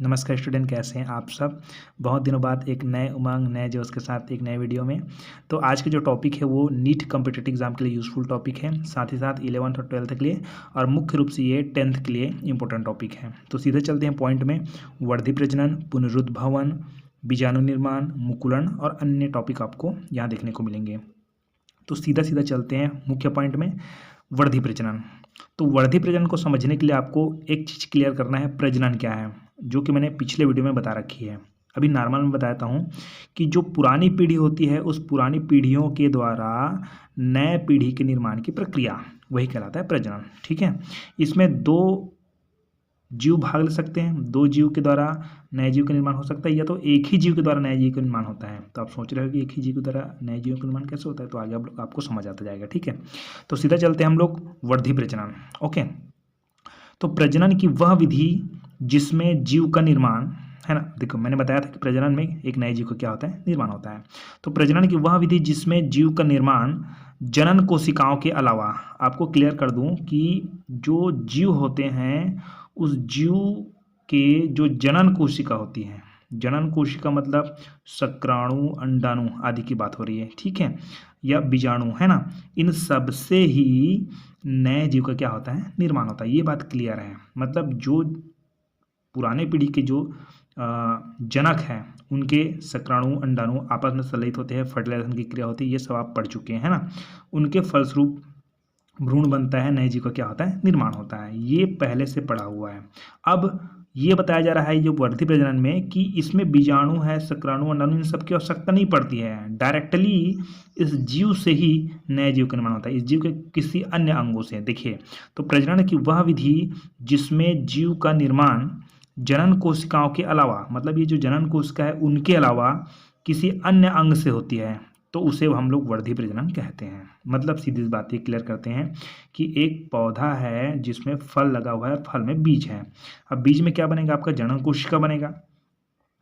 नमस्कार स्टूडेंट, कैसे हैं आप सब। बहुत दिनों बाद एक नए उमंग नए जोश के साथ एक नए वीडियो में। तो आज के जो टॉपिक है वो नीट कॉम्पिटिटिव एग्जाम के लिए यूज़फुल टॉपिक है, साथ ही साथ 11th और 12th के लिए, और मुख्य रूप से ये 10th के लिए इंपॉर्टेंट टॉपिक है। तो सीधे चलते हैं पॉइंट में। वर्धी प्रजनन, पुनरुद्भवन, बीजाणु निर्माण, मुकुलन और अन्य टॉपिक आपको यहाँ देखने को मिलेंगे। तो सीधा सीधा चलते हैं मुख्य पॉइंट में। वर्धी प्रजनन। तो वर्धी प्रजनन को समझने के लिए आपको एक चीज़ क्लियर करना है, प्रजनन क्या है, जो कि मैंने पिछले वीडियो में बता रखी है। अभी नॉर्मल में बताता हूँ कि जो पुरानी पीढ़ी होती है उस पुरानी पीढ़ियों के द्वारा नए पीढ़ी के निर्माण की प्रक्रिया, वही कहलाता है प्रजनन। ठीक है, इसमें दो जीव भाग ले सकते हैं, दो जीव के द्वारा नए जीव का निर्माण हो सकता है, या तो एक ही जीव के द्वारा नए जीव का निर्माण होता है। तो आप सोच रहे हो कि एक ही जीव के द्वारा नए जीव का निर्माण कैसे होता है, तो आगे आपको समझ आता जाएगा। ठीक है, तो सीधा चलते हैं हम लोग वर्धी प्रजनन। ओके, तो प्रजनन की वह विधि जिसमें जीव का निर्माण है ना। देखो, मैंने बताया था कि प्रजनन में एक नए जीव का क्या होता है, निर्माण होता है। तो प्रजनन की वह विधि जिसमें जीव का निर्माण जनन कोशिकाओं के अलावा, आपको क्लियर कर दूं कि जो जीव होते हैं उस जीव के जो जनन कोशिका होती है, जनन कोशिका मतलब शुक्राणु, अंडाणु आदि की बात हो रही है, ठीक है, या बीजाणु, है ना। इन सब से ही नए जीव का क्या होता है, निर्माण होता है। ये बात क्लियर है। मतलब जो पुराने पीढ़ी के जो जनक हैं उनके शुक्राणु अंडाणु आपस में संलयित होते हैं, फर्टिलाइजेशन की क्रिया होती है, ये सब आप पढ़ चुके हैं, है ना। उनके फलस्वरूप भ्रूण बनता है, नए जीव का क्या होता है, निर्माण होता है। ये पहले से पढ़ा हुआ है। अब ये बताया जा रहा है जो वर्धी प्रजनन में कि इसमें बीजाणु है, शुक्राणु, अंडाणु, इन सब की आवश्यकता नहीं पड़ती है। डायरेक्टली इस जीव से ही नए जीव का निर्माण होता है, इस जीव के किसी अन्य अंगों से। देखिए, तो प्रजनन की वह विधि जिसमें जीव का निर्माण जनन कोशिकाओं के अलावा, मतलब ये जो जनन कोशिका है उनके अलावा किसी अन्य अंग से होती है, तो उसे हम लोग वर्धी प्रजनन कहते हैं। मतलब सीधी बात ये क्लियर करते हैं कि एक पौधा है जिसमें फल लगा हुआ है, फल में बीज है। अब बीज में क्या बनेगा, आपका जनन कोशिका बनेगा,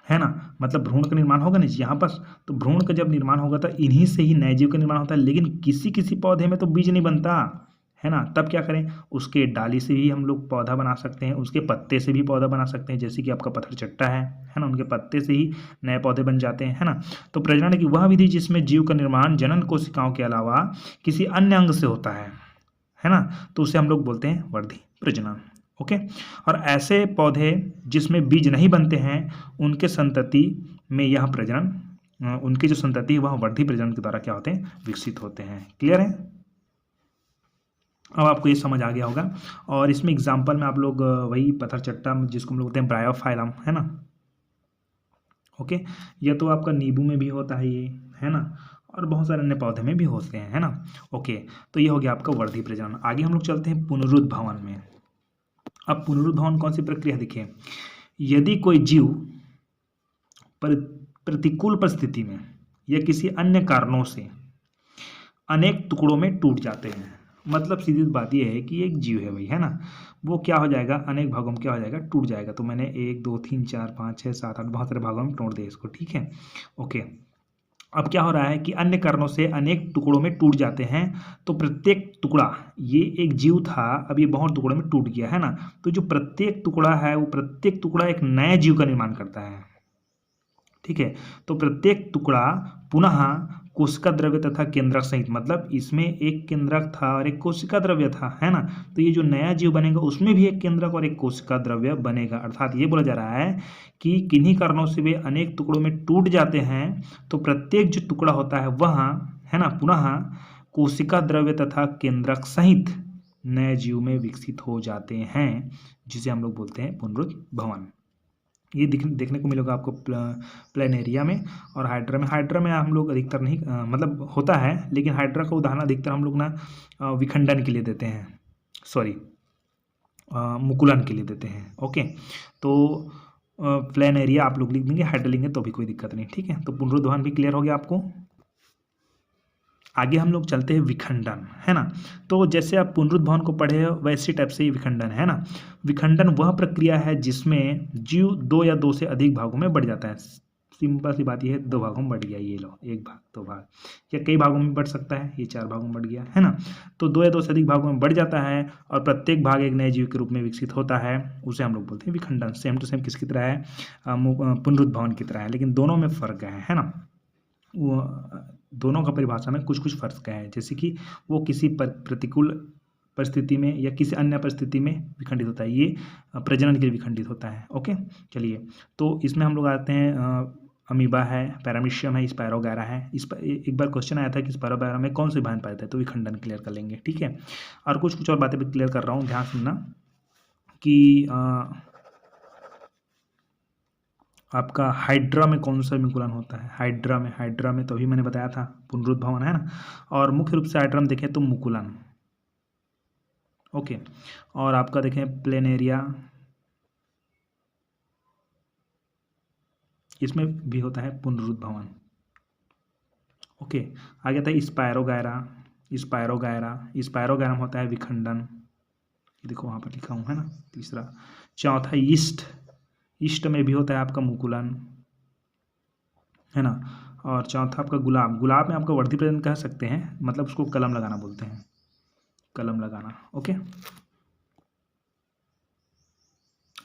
है ना। मतलब भ्रूण का निर्माण होगा नहीं यहाँ पर। तो भ्रूण का जब निर्माण होगा तो इन्हीं से ही नए जीव का निर्माण होता है। लेकिन किसी किसी पौधे में तो बीज नहीं बनता, है ना। तब क्या करें, उसके डाली से भी हम लोग पौधा बना सकते हैं, उसके पत्ते से भी पौधा बना सकते हैं, जैसे कि आपका पत्थर चट्टा है ना, उनके पत्ते से ही नए पौधे बन जाते हैं, है ना। तो प्रजनन की वह विधि जिसमें जीव का निर्माण जनन कोशिकाओं के अलावा किसी अन्य अंग से होता है ना, तो उसे हम लोग बोलते हैं वर्धी प्रजनन। ओके, और ऐसे पौधे जिसमें बीज नहीं बनते हैं उनके संतति में यह प्रजनन, उनकी जो संतति है वह वर्धी प्रजनन के द्वारा क्या होते हैं, विकसित होते हैं। क्लियर है। अब आपको ये समझ आ गया होगा। और इसमें एग्जाम्पल में आप लोग वही पत्थर चट्टा जिसको हम लोग बोलते हैं ब्रायोफाइलम, है ना। ओके, यह तो आपका नींबू में भी होता है ये, है ना, और बहुत सारे अन्य पौधे में भी होते हैं, है ना। ओके, तो ये हो गया आपका वर्धी प्रजनन। आगे हम लोग चलते हैं पुनरुद्भवन में। अब पुनरुद्भवन कौन सी प्रक्रिया, देखिए, यदि कोई जीव प्रतिकूल परिस्थिति में या किसी अन्य कारणों से अनेक टुकड़ों में टूट जाते हैं, मतलब सीधी बात यह है कि एक जीव है भाई, है ना, वो क्या हो जाएगा, अनेक भागों में क्या हो जाएगा, टूट जाएगा। तो मैंने 1 2 3 4 5 6 7 8 बहुत सारे भागों में तोड़ दिया इसको, ठीक है। ओके, अब क्या हो रहा है कि अन्य कारणों से अनेक टुकड़ों में टूट जाते हैं। तो प्रत्येक टुकड़ा, ये एक जीव था, अब ये बहुत टुकड़ों में टूट गया, है ना। तो जो प्रत्येक टुकड़ा है वो प्रत्येक टुकड़ा एक नए जीव का निर्माण करता है, ठीक है। तो प्रत्येक टुकड़ा पुनः कोशिका द्रव्य तथा केंद्रक सहित, मतलब इसमें एक केंद्रक था और एक कोशिका द्रव्य था, है ना। तो ये जो नया जीव बनेगा उसमें भी एक केंद्रक और एक कोशिका द्रव्य बनेगा। अर्थात ये बोला जा रहा है कि किन्हीं कारणों से वे अनेक टुकड़ों में टूट जाते हैं, तो प्रत्येक जो टुकड़ा होता है वह, है ना, पुनः कोशिका द्रव्य तथा केंद्रक सहित नए जीव में विकसित हो जाते हैं, जिसे हम लोग बोलते हैं पुनरुद्भवन। ये देखने को मिलेगा आपको प्लेनेरिया में और हाइड्रा में। हाइड्रा में हम लोग अधिकतर नहीं, मतलब होता है, लेकिन हाइड्रा का उदाहरण अधिकतर हम लोग ना विखंडन के लिए देते हैं, सॉरी मुकुलन के लिए देते हैं। ओके, तो प्लेनेरिया आप लोग लिख देंगे, हाइड्रा लेंगे तो भी कोई दिक्कत नहीं, ठीक है। तो पुनरुद्भवन भी क्लियर हो गया आपको। आगे हम लोग चलते हैं विखंडन, है ना। तो जैसे आप पुनरुद्भवन को पढ़े हो वैसे टाइप से ही विखंडन, है ना। विखंडन वह प्रक्रिया है जिसमें जीव 2 या 2 से अधिक भागों में बढ़ जाता है। सिंपल सी बात ये है, 2 भागों में बढ़ गया, ये लो 1 भाग 2 भाग, या कई भागों में बढ़ सकता है, ये 4 भागों में बढ़ गया, है ना। तो 2 या 2 से अधिक भागों में बढ़ जाता है और प्रत्येक भाग एक नए जीव के रूप में विकसित होता है, उसे हम लोग बोलते हैं विखंडन। सेम टू सेम किसकी तरह है, पुनरुद्भवन की तरह है, लेकिन दोनों में फ़र्क है ना। वो दोनों का परिभाषा में कुछ कुछ फ़र्क है, जैसे कि वो किसी प्रतिकूल परिस्थिति में या किसी अन्य परिस्थिति में विखंडित होता है, ये प्रजनन के लिए विखंडित होता है। ओके, चलिए, तो इसमें हम लोग आते हैं, अमीबा है, पैरामीशियम है, स्पायरोगैरा है। इस पर एक बार क्वेश्चन आया था कि स्पायरोगैरा में कौन से विभाजन पाए थे, तो विखंडन क्लियर कर लेंगे, ठीक है। और कुछ और बातें भी क्लियर कर रहा हूँ, ध्यान सुनना कि आपका हाइड्रा में कौन सा विकुलन होता है। हाइड्रा में तो अभी मैंने बताया था पुनरुद्भवन, है ना। और मुख्य रूप से हाइड्रा में देखें तो मुकुलन, ओके। और आपका देखें प्लेनेरिया, इसमें भी होता है पुनरुद्भवन, ओके। आगे आता है स्पायरोगैरा में होता है विखंडन, देखो वहाँ पर लिखा हूँ, है ना। तीसरा, चौथा ईस्ट में भी होता है आपका मुकुलन, है ना। और चौथा आपका गुलाब में आपका वर्धी प्रजनन कह सकते हैं, मतलब उसको कलम लगाना बोलते हैं, कलम लगाना, ओके।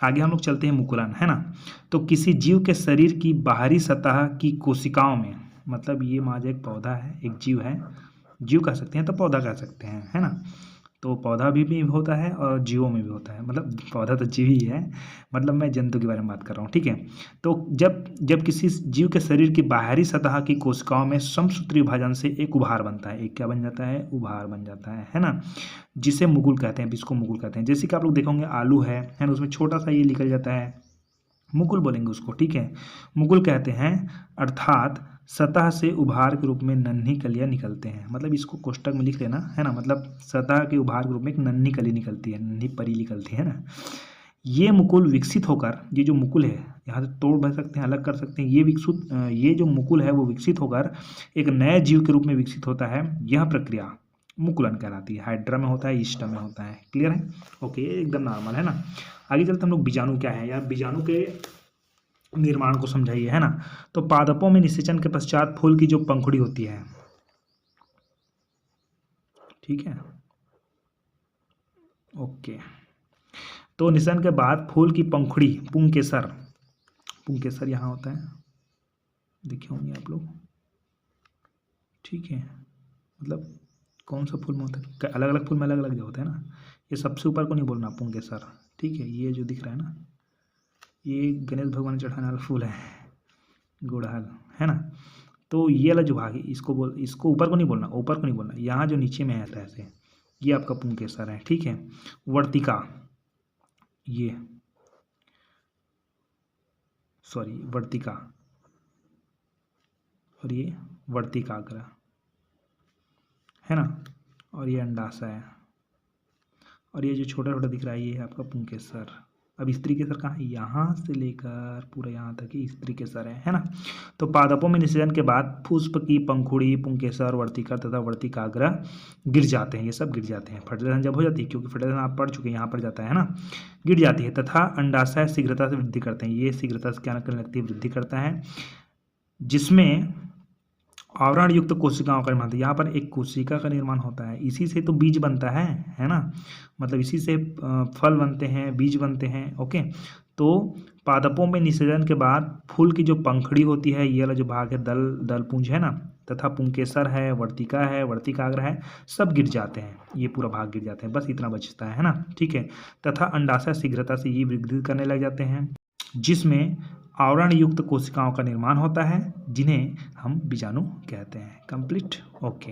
आगे हम लोग चलते हैं मुकुलन, है ना। तो किसी जीव के शरीर की बाहरी सतह की कोशिकाओं में, मतलब ये मान एक पौधा है, एक जीव है, जीव कह सकते हैं तो पौधा कह सकते हैं, है ना। तो पौधा भी होता है और जीवों में भी होता है, मतलब पौधा तो जीव ही है, मतलब मैं जंतु के बारे में बात कर रहा हूँ, ठीक है। तो जब किसी जीव के शरीर की बाहरी सतह की कोशिकाओं में समसूत्री विभाजन से एक उभार बनता है, एक क्या बन जाता है, उभार बन जाता है ना, जिसे मुकुल कहते हैं, इसको मुकुल कहते हैं। जैसे कि आप लोग देखोगे आलू है ना, उसमें छोटा सा ये निकल जाता है, मुकुल बोलेंगे उसको, ठीक है, मुकुल कहते हैं। अर्थात सतह से उभार के रूप में नन्ही कलियां निकलते हैं, मतलब इसको कोष्टक में लिख लेना, है ना। मतलब सतह के उभार के रूप में एक नन्ही कली निकलती है, नन्ही परी निकलती है ना। ये मुकुल विकसित होकर, ये जो मुकुल है, यहाँ से तोड़ भर सकते हैं, अलग कर सकते हैं, ये जो मुकुल है वो विकसित होकर एक नए जीव के रूप में विकसित होता है। यह प्रक्रिया मुकुलन कहलाती है। हाइड्रा में होता है, ईस्ट में होता है, क्लियर है, ओके, एकदम नॉर्मल, है ना। आगे चलते हम लोग बीजाणु क्या है, या बीजाणु के निर्माण को समझाइए, है ना। तो पादपों में निषेचन के पश्चात फूल की जो पंखुड़ी होती है, ठीक है, ओके। तो निषेचन के बाद फूल की पंखुड़ी, पुंकेसर यहाँ होता है, देखे होंगे आप लोग, ठीक है। मतलब कौन सा फूल में होता है, अलग अलग फूल में अलग अलग जो होता है ना। ये सबसे ऊपर को नहीं बोलना, पुंकेसर, ठीक है। ये जो दिख रहा है ना, ये गणेश भगवान चढ़ाने वाला फूल है, गुड़हल, है ना। तो ये वाला जो भाग है, इसको ऊपर को नहीं बोलना, यहाँ जो नीचे में है ऐसे, ये आपका पुंकेसर है, ठीक है। वर्तिका, वर्तिका, और ये वर्तिकाग्र, है ना। और ये अंडाशय है, और ये जो छोटा छोटा दिख रहा है, ये है आपका पुंकेसर। अब स्त्री केसर कहाँ है, यहाँ से लेकर पूरा यहाँ तक ही स्त्री केसर है ना। तो पादपों में निषेचन के बाद पुष्प की पंखुड़ी, पुंकेसर, वर्तिका तथा वर्तिकाग्र गिर जाते हैं, ये सब गिर जाते हैं। फर्टिलाइजेशन जब हो जाती है, क्योंकि फर्टिलाइजेशन आप पढ़ चुके हैं, यहाँ पर जाता है ना, गिर जाती है, तथा अंडाशय शीघ्रता से वृद्धि करते हैं। ये शीघ्रता से क्या करने लगती है, वृद्धि करता है, जिसमें आवरण युक्त कोशिकाओं का निर्माण, यहाँ पर एक कोशिका का निर्माण होता है, इसी से तो बीज बनता है ना। मतलब इसी से फल बनते हैं, बीज बनते हैं, ओके। तो पादपों में निषेचन के बाद फूल की जो पंखुड़ी होती है, ये वाला जो भाग है, दलपुंज है ना, तथा पुंकेसर है, वर्तिका है, वर्तिकाग्र है, सब गिर जाते हैं, ये पूरा भाग गिर जाते हैं, बस इतना बचता है ना, ठीक है। तथा अंडाशय शीघ्रता से ये वृद्धि करने लग जाते हैं, जिसमें आवरण युक्त कोशिकाओं का निर्माण होता है, जिन्हें हम बीजाणु कहते हैं। Complete, okay.